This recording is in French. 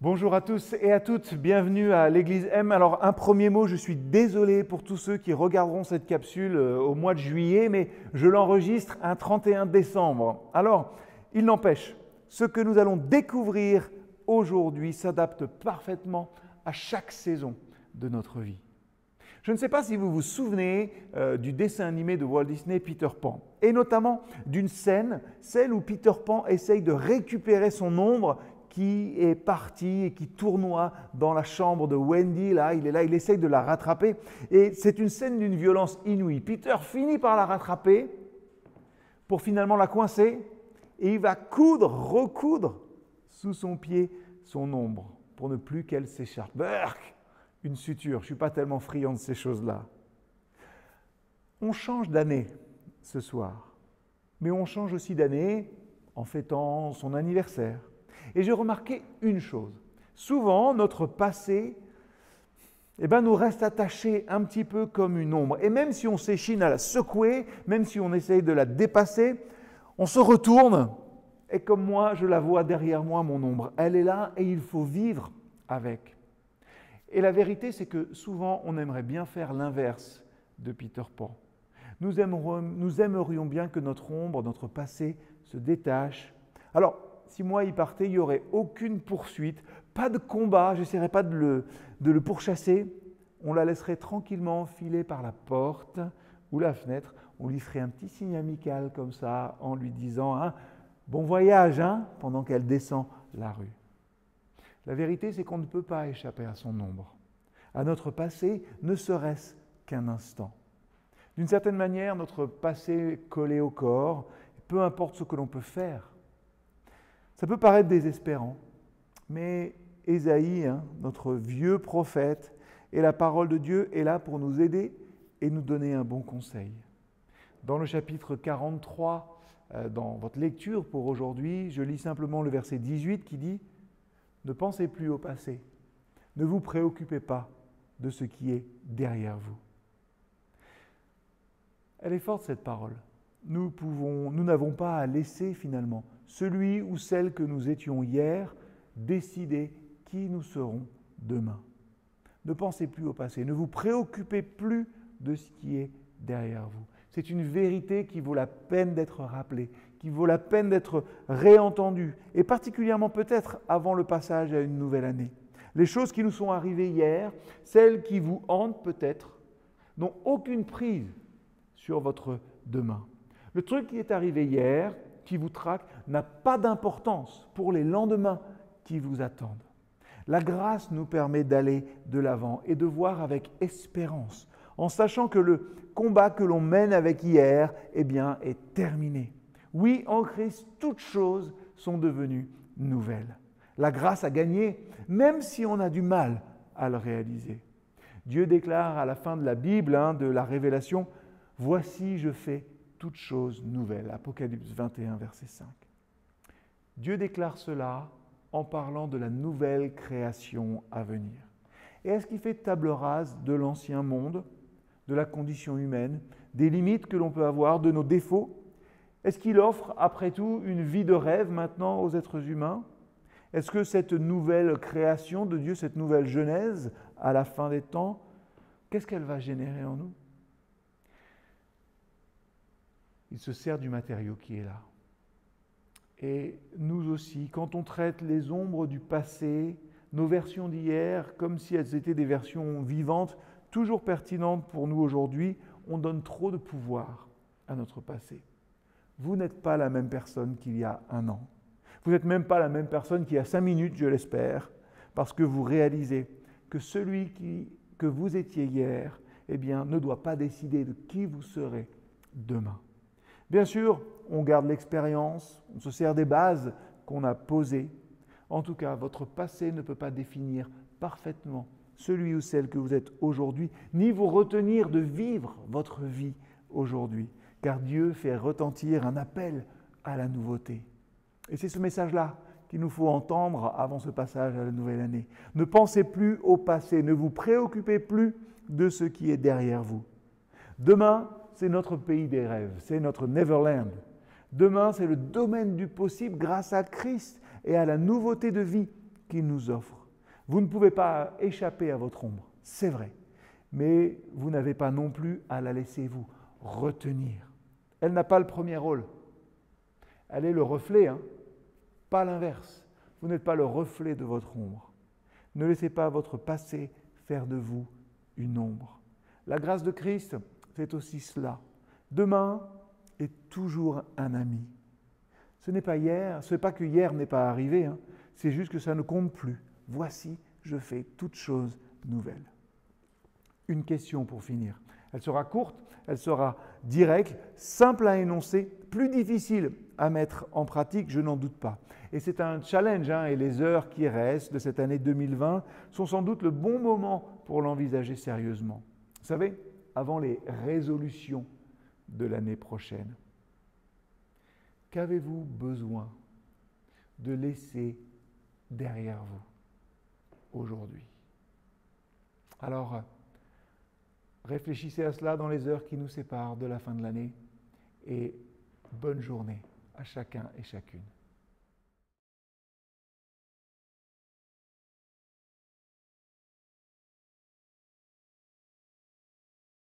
Bonjour à tous et à toutes, bienvenue à l'Église M. Alors un premier mot, je suis désolé pour tous ceux qui regarderont cette capsule au mois de juillet, mais je l'enregistre un 31 décembre. Alors, il n'empêche, ce que nous allons découvrir aujourd'hui s'adapte parfaitement à chaque saison de notre vie. Je ne sais pas si vous vous souvenez du dessin animé de Walt Disney, Peter Pan, et notamment d'une scène, celle où Peter Pan essaye de récupérer son ombre qui est parti et qui tournoie dans la chambre de Wendy. Là, il essaye de la rattraper. Et c'est une scène d'une violence inouïe. Peter finit par la rattraper pour finalement la coincer et il va recoudre sous son pied son ombre pour ne plus qu'elle s'écharpe. Berk, une suture. Je ne suis pas tellement friand de ces choses-là. On change d'année ce soir, mais on change aussi d'année en fêtant son anniversaire. Et j'ai remarqué une chose. Souvent, notre passé nous reste attaché un petit peu comme une ombre. Et même si on s'échine à la secouer, même si on essaye de la dépasser, on se retourne. Et comme moi, je la vois derrière moi, mon ombre. Elle est là et il faut vivre avec. Et la vérité, c'est que souvent, on aimerait bien faire l'inverse de Peter Pan. Nous aimerions bien que notre ombre, notre passé, se détache. Alors, si moi il partait, il n'y aurait aucune poursuite, pas de combat, je n'essaierais pas de le pourchasser. On la laisserait tranquillement filer par la porte ou la fenêtre. On lui ferait un petit signe amical comme ça en lui disant « Bon voyage » pendant qu'elle descend la rue. La vérité, c'est qu'on ne peut pas échapper à son ombre, à notre passé, ne serait-ce qu'un instant. D'une certaine manière, notre passé collé au corps, peu importe ce que l'on peut faire. Ça peut paraître désespérant, mais Ésaïe, notre vieux prophète, et la parole de Dieu est là pour nous aider et nous donner un bon conseil. Dans le chapitre 43, dans votre lecture pour aujourd'hui, je lis simplement le verset 18 qui dit « Ne pensez plus au passé, ne vous préoccupez pas de ce qui est derrière vous. » Elle est forte cette parole. Nous n'avons pas à laisser finalement celui ou celle que nous étions hier décider qui nous serons demain. Ne pensez plus au passé, ne vous préoccupez plus de ce qui est derrière vous. C'est une vérité qui vaut la peine d'être rappelée, qui vaut la peine d'être réentendue, et particulièrement peut-être avant le passage à une nouvelle année. Les choses qui nous sont arrivées hier, celles qui vous hantent peut-être, n'ont aucune prise sur votre demain. Le truc qui est arrivé hier, qui vous traque, n'a pas d'importance pour les lendemains qui vous attendent. La grâce nous permet d'aller de l'avant et de voir avec espérance, en sachant que le combat que l'on mène avec hier est terminé. Oui, en Christ, toutes choses sont devenues nouvelles. La grâce a gagné, même si on a du mal à le réaliser. Dieu déclare à la fin de la Bible, de la Révélation, « Voici, je fais toutes choses nouvelles » Apocalypse 21, verset 5. Dieu déclare cela en parlant de la nouvelle création à venir. Et est-ce qu'il fait table rase de l'ancien monde, de la condition humaine, des limites que l'on peut avoir, de nos défauts? Est-ce qu'il offre, après tout, une vie de rêve maintenant aux êtres humains? Est-ce que cette nouvelle création de Dieu, cette nouvelle Genèse, à la fin des temps, qu'est-ce qu'elle va générer en nous? Il se sert du matériau qui est là. Et nous aussi, quand on traite les ombres du passé, nos versions d'hier, comme si elles étaient des versions vivantes, toujours pertinentes pour nous aujourd'hui, on donne trop de pouvoir à notre passé. Vous n'êtes pas la même personne qu'il y a un an. Vous n'êtes même pas la même personne qu'il y a 5 minutes, je l'espère, parce que vous réalisez que celui que vous étiez hier, ne doit pas décider de qui vous serez demain. Bien sûr, on garde l'expérience, on se sert des bases qu'on a posées. En tout cas, votre passé ne peut pas définir parfaitement celui ou celle que vous êtes aujourd'hui, ni vous retenir de vivre votre vie aujourd'hui, car Dieu fait retentir un appel à la nouveauté. Et c'est ce message-là qu'il nous faut entendre avant ce passage à la nouvelle année. Ne pensez plus au passé, ne vous préoccupez plus de ce qui est derrière vous. Demain, c'est notre pays des rêves, c'est notre Neverland. Demain, c'est le domaine du possible grâce à Christ et à la nouveauté de vie qu'il nous offre. Vous ne pouvez pas échapper à votre ombre, c'est vrai, mais vous n'avez pas non plus à la laisser vous retenir. Elle n'a pas le premier rôle. Elle est le reflet, pas l'inverse. Vous n'êtes pas le reflet de votre ombre. Ne laissez pas votre passé faire de vous une ombre. La grâce de Christ, c'est aussi cela. Demain est toujours un ami. Ce n'est pas hier, ce n'est pas que hier n'est pas arrivé, c'est juste que ça ne compte plus. Voici, je fais toutes choses nouvelles. Une question pour finir. Elle sera courte, elle sera directe, simple à énoncer, plus difficile à mettre en pratique, je n'en doute pas. Et c'est un challenge, et les heures qui restent de cette année 2020 sont sans doute le bon moment pour l'envisager sérieusement. Vous savez, avant les résolutions de l'année prochaine, qu'avez-vous besoin de laisser derrière vous aujourd'hui? Alors, réfléchissez à cela dans les heures qui nous séparent de la fin de l'année et bonne journée à chacun et chacune.